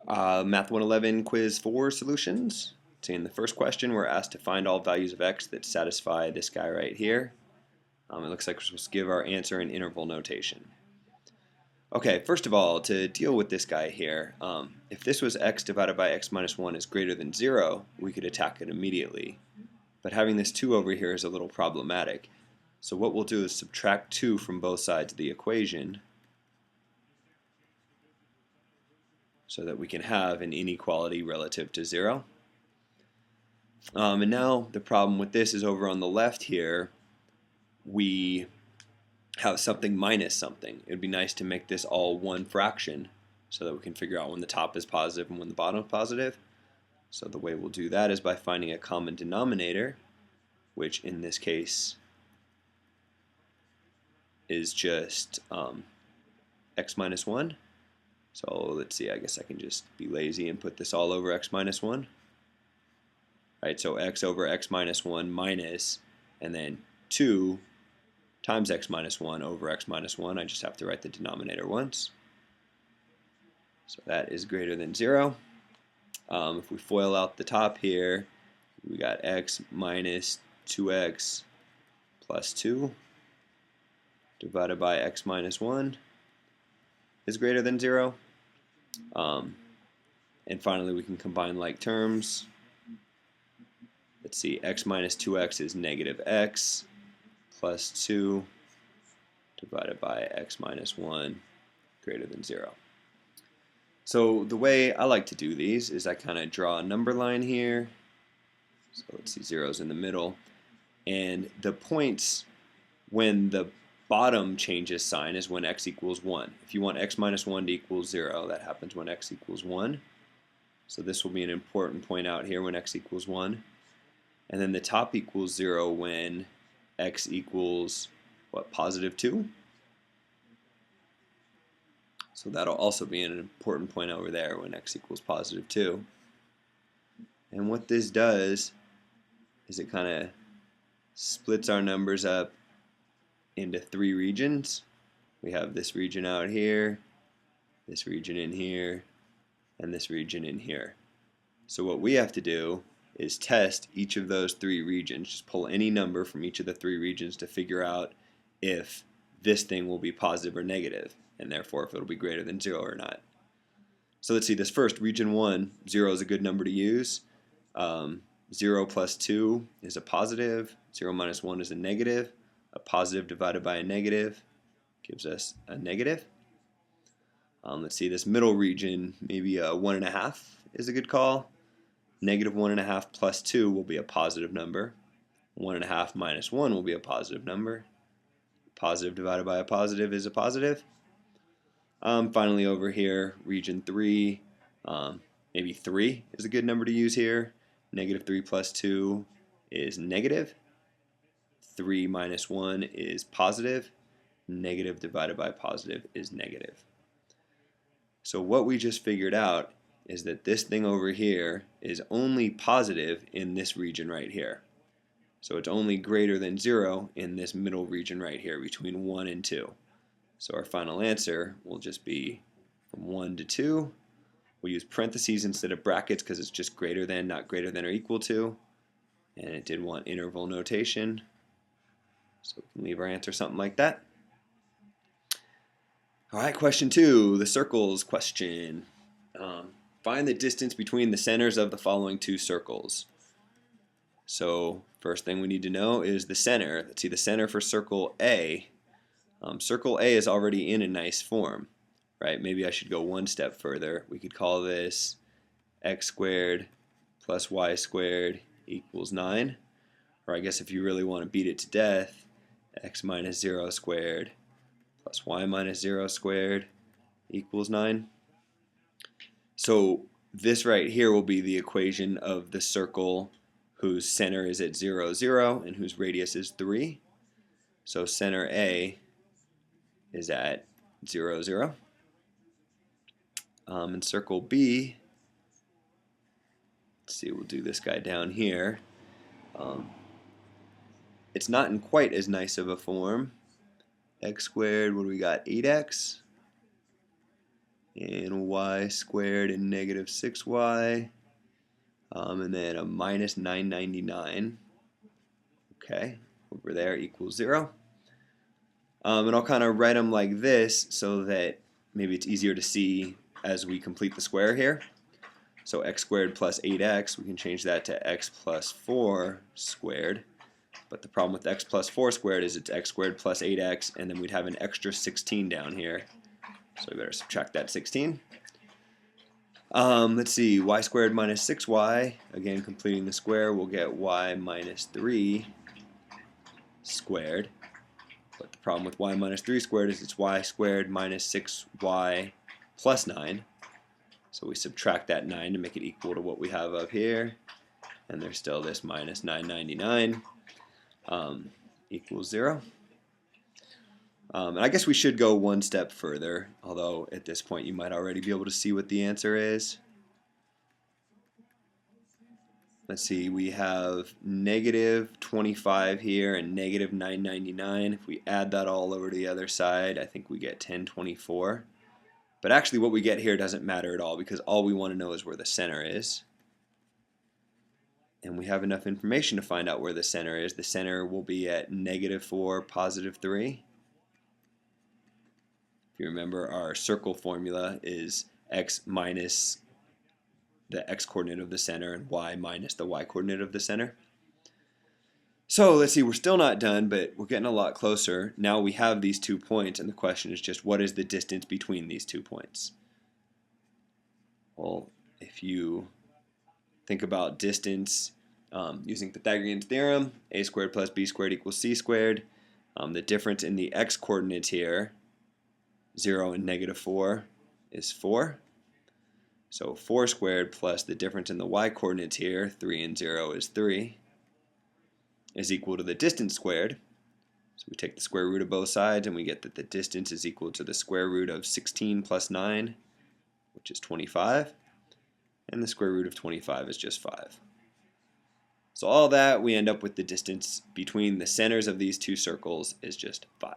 Math 111 quiz 4 solutions. So in the first question, we're asked to find all values of x that satisfy this guy right here. It looks like we're supposed to give our answer in interval notation. Okay, first of all, to deal with this guy here, if this was x divided by x minus 1 is greater than 0, we could attack it immediately. But having this 2 over here is a little problematic. So what we'll do is subtract 2 from both sides of the equation, so that we can have an inequality relative to 0. And now the problem with this is over on the left here, we have something minus something. It would be nice to make this all one fraction so that we can figure out when the top is positive and when the bottom is positive. So the way we'll do that is by finding a common denominator, which in this case is just x minus 1. So let's see, I guess I can just be lazy and put this all over x minus 1. Right, so x over x minus 1 minus, and then 2 times x minus 1 over x minus 1. I just have to write the denominator once. So that is greater than 0. If we FOIL out the top here, we got x minus 2x plus 2 divided by x minus 1 is greater than 0. And finally, we can combine like terms. Let's see, x minus 2x is negative x plus 2 divided by x minus 1 greater than 0. So the way I like to do these is I kind of draw a number line here. So let's see, 0's in the middle. And the points when the bottom changes sign is when x equals 1. If you want x minus 1 to equal 0, that happens when x equals 1. So this will be an important point out here when x equals 1. And then the top equals 0 when x equals, what, positive 2? So that'll also be an important point over there when x equals positive 2. And what this does is it kind of splits our numbers up into 3 regions. We have this region out here, this region in here, and this region in here. So what we have to do is test each of those 3 regions. Just pull any number from each of the 3 regions to figure out if this thing will be positive or negative, and therefore if it'll be greater than 0 or not. So let's see, this first, region 1, 0 is a good number to use. 0 plus 2 is a positive, 0 minus 1 is a negative. A positive divided by a negative gives us a negative. Let's see, this middle region, maybe a 1.5 is a good call. Negative 1.5 plus 2 will be a positive number. 1.5 minus 1 will be a positive number. Positive divided by a positive is a positive. Finally over here, region 3, maybe 3 is a good number to use here. Negative 3 plus 2 is negative. 3 minus 1 is positive. Negative divided by positive is negative. So what we just figured out is that this thing over here is only positive in this region right here. So it's only greater than 0 in this middle region right here between 1 and 2. So our final answer will just be from 1 to 2. We'll use parentheses instead of brackets because it's just greater than, not greater than or equal to. And it did want interval notation. So we can leave our answer something like that. All right, question 2, the circles question. Find the distance between the centers of the following 2 circles. So first thing we need to know is the center. Let's see, the center for circle A. Circle A is already in a nice form, right? Maybe I should go one step further. We could call this x squared plus y squared equals 9. Or I guess if you really want to beat it to death, x minus 0 squared plus y minus 0 squared equals 9. So this right here will be the equation of the circle whose center is at 0, 0 and whose radius is 3. So center A is at 0, 0. And circle B, let's see, we'll do this guy down here. It's not in quite as nice of a form. X squared, what do we got? 8x and y squared and negative 6y, and then a minus 999, okay, over there equals 0. And I'll kind of write them like this so that maybe it's easier to see as we complete the square here. So x squared plus 8x, we can change that to x plus 4 squared. But the problem with x plus 4 squared is it's x squared plus 8x, and then we'd have an extra 16 down here. So we better subtract that 16. Let's see, y squared minus 6y, again completing the square, we'll get y minus 3 squared. But the problem with y minus 3 squared is it's y squared minus 6y plus 9. So we subtract that 9 to make it equal to what we have up here. And there's still this minus 999 equals 0. And I guess we should go one step further, although at this point you might already be able to see what the answer is. Let's see, we have negative 25 here and negative 999. If we add that all over to the other side, I think we get 1024. But actually what we get here doesn't matter at all, because all we want to know is where the center is. And we have enough information to find out where the center is. The center will be at negative 4, positive 3. If you remember, our circle formula is x minus the x-coordinate of the center and y minus the y-coordinate of the center. So let's see, we're still not done, but we're getting a lot closer. Now we have these 2 points, and the question is just what is the distance between these 2 points? Well, if you think about distance using Pythagorean theorem, a squared plus b squared equals c squared. The difference in the x-coordinates here, 0 and negative 4, is 4. So 4 squared plus the difference in the y-coordinates here, 3 and 0 is 3, is equal to the distance squared. So we take the square root of both sides and we get that the distance is equal to the square root of 16 plus 9, which is 25, and the square root of 25 is just 5. So all that, we end up with the distance between the centers of these 2 circles is just 5.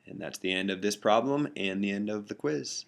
And that's the end of this problem and the end of the quiz.